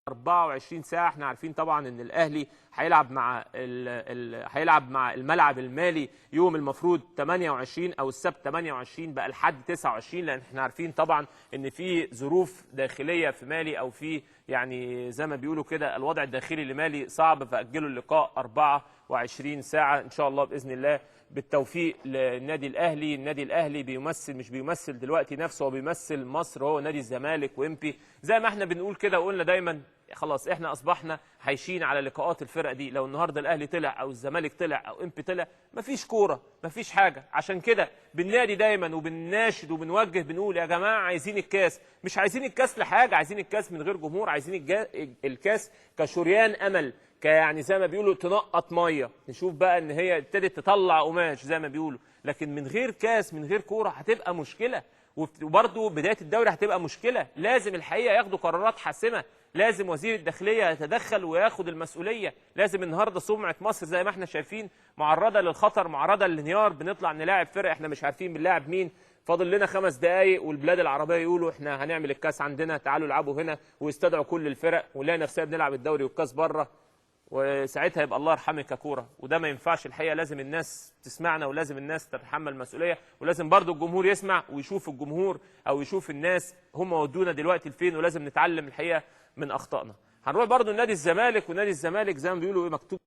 24 ساعة. احنا عارفين طبعا ان الاهلي هيلعب مع الملعب المالي يوم المفروض 28 او السبت 28 بقى لحد 29، لان احنا عارفين طبعا ان في ظروف داخلية في مالي او في يعني زي ما بيقولوا كده الوضع الداخلي لمالي صعب، فاجلوا اللقاء 24 ساعة ان شاء الله باذن الله. بالتوفيق للنادي الاهلي. النادي الاهلي مش بيمثل دلوقتي نفسه، هو بيمثل مصر، هو نادي الزمالك وامبي زي ما احنا بنقول كده وقلنا دايما. خلاص احنا اصبحنا عايشين على لقاءات الفرق دي. لو النهارده الاهلي طلع او الزمالك طلع او امبي طلع مفيش كوره مفيش حاجه. عشان كده بننادي دايما وبنناشد وبنوجه بنقول يا جماعه عايزين الكاس، مش عايزين الكاس لحاجه، عايزين الكاس من غير جمهور، عايزين الكاس كشريان امل، يعني زي ما بيقولوا تنقط ميه، نشوف بقى ان هي ابتدت تطلع قماش زي ما بيقولوا. لكن من غير كاس من غير كوره هتبقى مشكله، وبرضه بدايه الدوري هتبقى مشكله. لازم الحقيقه ياخدوا قرارات حاسمه، لازم وزير الداخليه يتدخل وياخد المسؤوليه. لازم النهارده سمعه مصر زي ما احنا شايفين معرضه للخطر، معرضه للانهيار. بنطلع نلاعب فرق احنا مش عارفين بنلاعب مين، فاضل لنا 5 دقايق والبلاد العربيه يقولوا احنا هنعمل الكاس عندنا، تعالوا العبوا هنا، ويستدعوا كل الفرق، ونلاقي نفسنا بنلعب الدوري والكاس بره، وساعتها يبقى الله يرحمك يا كوره. وده ما ينفعش الحقيقه. لازم الناس تسمعنا ولازم الناس تتحمل المسؤوليه، ولازم برضو الجمهور يسمع ويشوف الجمهور او يشوف الناس هم ودونا دلوقتي لفين، ولازم نتعلم الحقيقه من اخطائنا. هنروح برضو لنادي الزمالك، ونادي الزمالك زي ما بيقولوا مكتوب